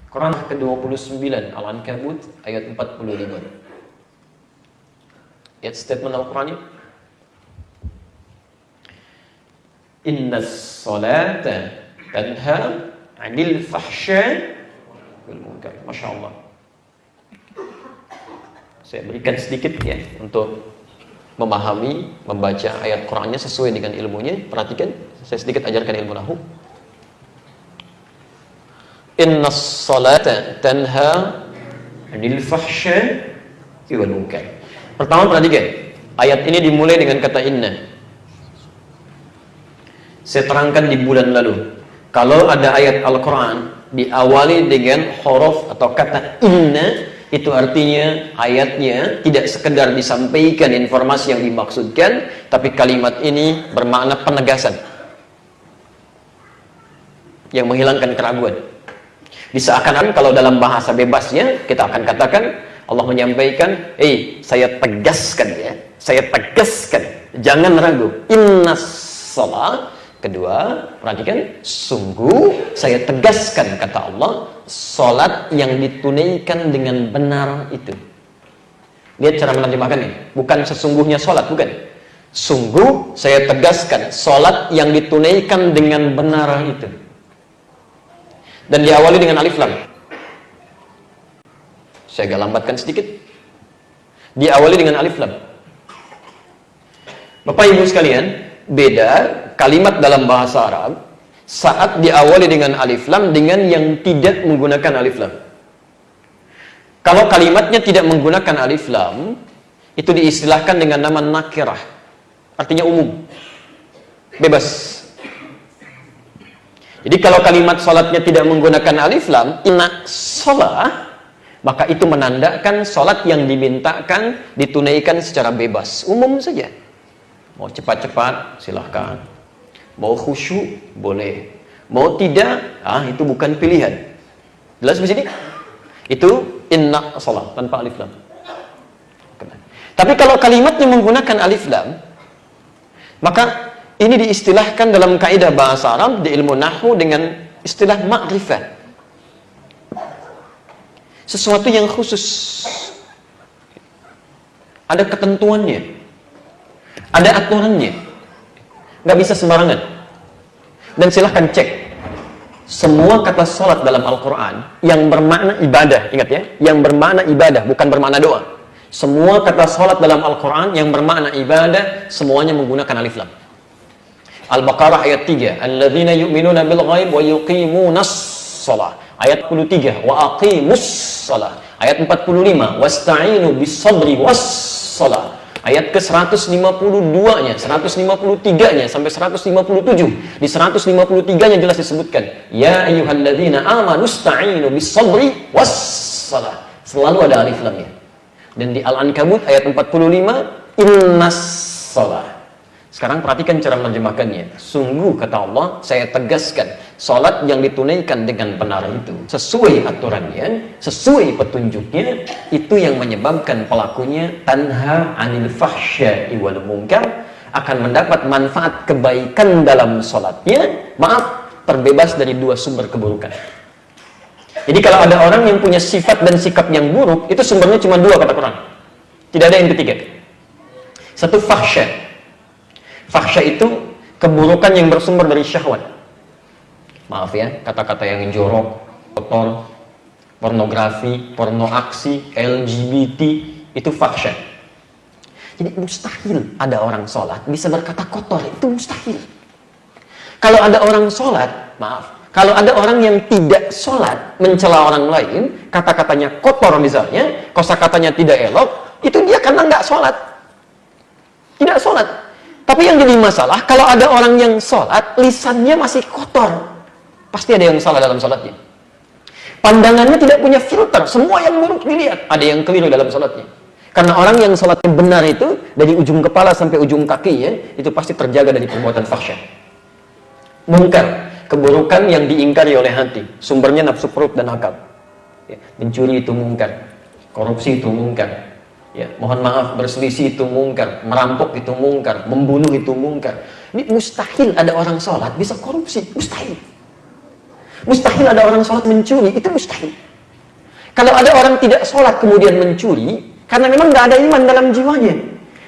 Quran ke-29 Al-Ankabut ayat 45. Lihat statement Al-Quran. Innas salata tanha 'anil fahsya wal munkar. Masya Allah. Saya berikan sedikit ya untuk memahami, membaca ayat Qurannya sesuai dengan ilmunya. Perhatikan, saya sedikit ajarkan ilmu nahwu. Innas salata tanha 'anil fahsya wal munkar. Pertama perhatikan, ayat ini dimulai dengan kata inna. Saya terangkan di bulan lalu, kalau ada ayat Al-Quran diawali dengan huruf atau kata inna, itu artinya ayatnya tidak sekedar disampaikan informasi yang dimaksudkan, tapi kalimat ini bermakna penegasan yang menghilangkan keraguan. Diseakan-akan kalau dalam bahasa bebasnya kita akan katakan, Allah menyampaikan, saya tegaskan ya, saya tegaskan, jangan ragu. Innas salat. Kedua, perhatikan, sungguh saya tegaskan, kata Allah, salat yang ditunaikan dengan benar itu. Lihat cara menerjemahkannya, bukan sesungguhnya salat, bukan. Sungguh saya tegaskan, salat yang ditunaikan dengan benar itu. Dan diawali dengan alif lam. Saya agak lambatkan sedikit. Diawali dengan alif lam. Bapak Ibu sekalian, beda kalimat dalam bahasa Arab saat diawali dengan alif lam dengan yang tidak menggunakan alif lam. Kalau kalimatnya tidak menggunakan alif lam, itu diistilahkan dengan nama nakirah, artinya umum, bebas. Jadi kalau kalimat salatnya tidak menggunakan alif lam, inna shalah, maka itu menandakan salat yang dimintakan ditunaikan secara bebas, umum saja. Mau cepat-cepat, silahkan. Mau khusyuk, boleh. Mau tidak, itu bukan pilihan. Jelas di sini? Itu inna shalah tanpa alif lam. Tapi kalau kalimatnya menggunakan alif lam, maka ini diistilahkan dalam kaidah bahasa Arab di ilmu nahwu dengan istilah ma'rifah. Sesuatu yang khusus. Ada ketentuannya. Ada aturannya, nggak bisa sembarangan. Dan silahkan cek semua kata sholat dalam Al-Quran yang bermakna ibadah, ingat ya, yang bermakna ibadah, bukan bermakna doa. Semua kata sholat dalam Al-Quran yang bermakna ibadah, semuanya menggunakan alif lam. Al-Baqarah ayat 3, alladzina yu'minuna bil ghaib wa yuqimunas shalah. Ayat 43, wa aqimus shalah. Ayat 45, wasta'inu bis sabri was shalah. Ayat ke-152-nya, 153-nya sampai 157. Di 153-nya jelas disebutkan, ya ayyuhalladzina amanu ista'inu bis-sabri was-shalah. Selalu ada alif lamnya. Dan di Al-Ankabut ayat 45, innas shalah. Sekarang perhatikan cara menerjemahkannya. Sungguh, kata Allah, saya tegaskan, salat yang ditunaikan dengan benar itu sesuai aturannya, sesuai petunjuknya, itu yang menyebabkan pelakunya tanha 'anil fahsya'i wal munkar, akan mendapat manfaat kebaikan dalam salatnya, terbebas dari dua sumber keburukan. Jadi kalau ada orang yang punya sifat dan sikap yang buruk, itu sumbernya cuma dua kata Quran. Tidak ada yang ketiga. Satu, fahsya. Fahsya itu keburukan yang bersumber dari syahwat. Maaf ya, kata-kata yang jorok, kotor, pornografi, porno aksi, LGBT, itu fahsya. Jadi mustahil ada orang sholat bisa berkata kotor, itu mustahil. Kalau ada orang sholat, kalau ada orang yang tidak sholat mencela orang lain, kata-katanya kotor misalnya, kosakatanya tidak elok, itu dia karena nggak sholat. Tidak sholat. Tapi yang jadi masalah, kalau ada orang yang sholat, lisannya masih kotor. Pasti ada yang salah dalam sholatnya. Pandangannya tidak punya filter, semua yang buruk dilihat. Ada yang keliru dalam sholatnya. Karena orang yang sholatnya benar itu, dari ujung kepala sampai ujung kakinya, itu pasti terjaga dari perbuatan fahsya. Munkar, keburukan yang diingkari oleh hati. Sumbernya nafsu perut dan akal. Mencuri itu munkar, korupsi itu munkar. Ya, mohon maaf, berselisih itu mungkar, merampok itu mungkar, membunuh itu mungkar. Ini mustahil ada orang sholat bisa korupsi, mustahil. Mustahil ada orang sholat mencuri, itu mustahil. Kalau ada orang tidak sholat kemudian mencuri, karena memang nggak ada iman dalam jiwanya.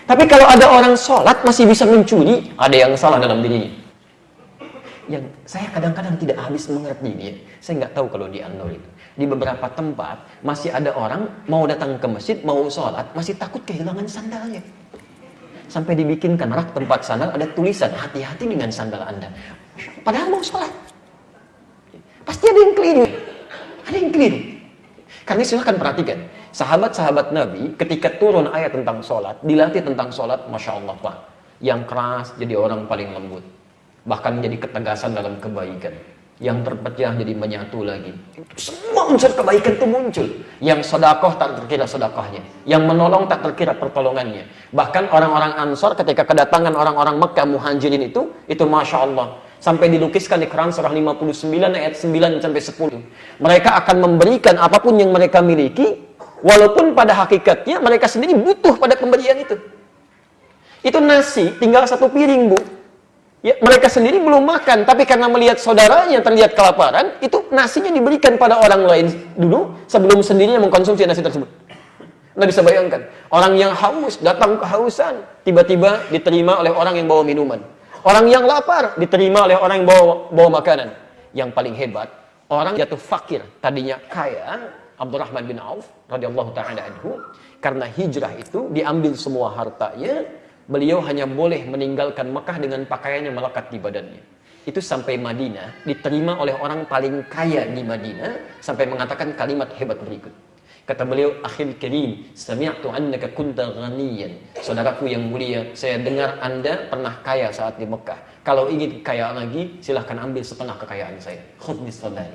Tapi kalau ada orang sholat masih bisa mencuri, ada yang salah dalam dirinya. Yang saya kadang-kadang tidak habis mengerti ini, saya nggak tahu kalau di Andor itu. Di beberapa tempat masih ada orang mau datang ke masjid, mau sholat, masih takut kehilangan sandalnya. Sampai dibikinkan rak tempat sandal ada tulisan, hati-hati dengan sandal Anda. Padahal mau sholat. Pasti ada yang keliru. Ada yang keliru. Karena silahkan perhatikan, sahabat-sahabat Nabi ketika turun ayat tentang sholat, dilatih tentang sholat, Masya Allah Pak. Yang keras jadi orang paling lembut. Bahkan menjadi ketegasan dalam kebaikan. Yang terpecah jadi menyatu lagi. Semua unsur kebaikan itu muncul. Yang sedekah tak terkira sedekahnya. Yang menolong tak terkira pertolongannya. Bahkan orang-orang Ansor ketika kedatangan orang-orang Mekah Muhajirin itu Masya Allah. Sampai dilukiskan di Quran surah 59 ayat 9 sampai 10. Mereka akan memberikan apapun yang mereka miliki, walaupun pada hakikatnya mereka sendiri butuh pada pemberian itu. Itu nasi, tinggal satu piring, Bu. Ya, mereka sendiri belum makan, tapi karena melihat saudaranya terlihat kelaparan, itu nasinya diberikan pada orang lain dulu, sebelum sendirinya mengkonsumsi nasi tersebut. Anda bisa bayangkan, orang yang haus, datang kehausan, tiba-tiba diterima oleh orang yang bawa minuman. Orang yang lapar diterima oleh orang yang bawa makanan. Yang paling hebat, orang jatuh fakir, tadinya kaya, Abdurrahman bin Auf radhiyallahu taala anhu, karena hijrah itu diambil semua hartanya, beliau hanya boleh meninggalkan Mekah dengan pakaian yang melekat di badannya. Itu sampai Madinah diterima oleh orang paling kaya di Madinah sampai mengatakan kalimat hebat berikut. Kata beliau, akhil karim, sami'tu annaka kunta ghaniyan. Saudaraku yang mulia, saya dengar Anda pernah kaya saat di Mekah. Kalau ingin kaya lagi, silahkan ambil setengah kekayaan saya. Khudh bisadari.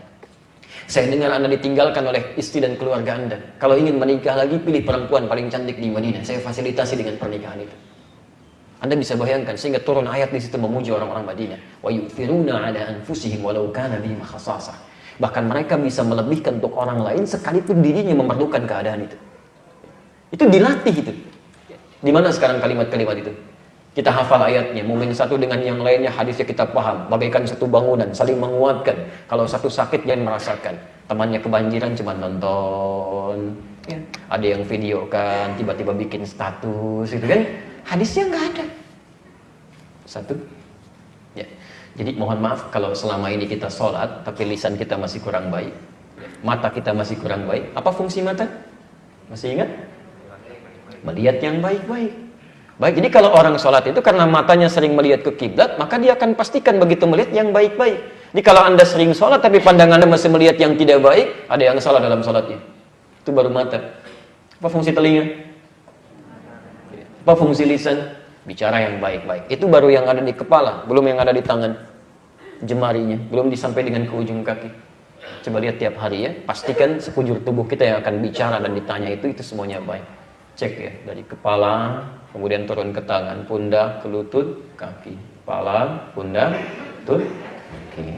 Saya dengar Anda ditinggalkan oleh istri dan keluarga Anda. Kalau ingin menikah lagi, pilih perempuan paling cantik di Madinah. Saya fasilitasi dengan pernikahan itu. Anda bisa bayangkan, sehingga turun ayat di situ memuji orang-orang Madinah. Wa yu'thiruna 'ala anfusihim walau kana bihim khassasah. Bahkan mereka bisa melebihkan untuk orang lain sekalipun dirinya memerlukan keadaan itu. Itu dilatih itu. Di mana sekarang kalimat-kalimat itu? Kita hafal ayatnya, mungkin satu dengan yang lainnya hadisnya kita paham, bagaikan satu bangunan, saling menguatkan. Kalau satu sakit dia merasakan, temannya kebanjiran cuma nonton, ya. Ada yang videokan, tiba-tiba bikin status, gitu kan? Hadisnya nggak ada. Satu, ya. Jadi mohon maaf kalau selama ini kita sholat, tapi lisan kita masih kurang baik, mata kita masih kurang baik. Apa fungsi mata? Masih ingat? Melihat yang baik-baik. Baik, jadi kalau orang sholat itu karena matanya sering melihat ke kiblat, maka dia akan pastikan begitu melihat yang baik-baik. Jadi kalau Anda sering sholat tapi pandangan Anda masih melihat yang tidak baik, ada yang salah dalam sholatnya. Itu baru mata. Apa fungsi telinga? Apa fungsi lisan? Bicara yang baik-baik. Itu baru yang ada di kepala, belum yang ada di tangan, jemarinya, belum disampai dengan ke ujung kaki. Coba lihat tiap hari ya, pastikan sekujur tubuh kita yang akan bicara dan ditanya itu semuanya baik. Cek ya, dari kepala, kemudian turun ke tangan, pundak, ke lutut, kaki. Kepala, pundak, lutut, kaki.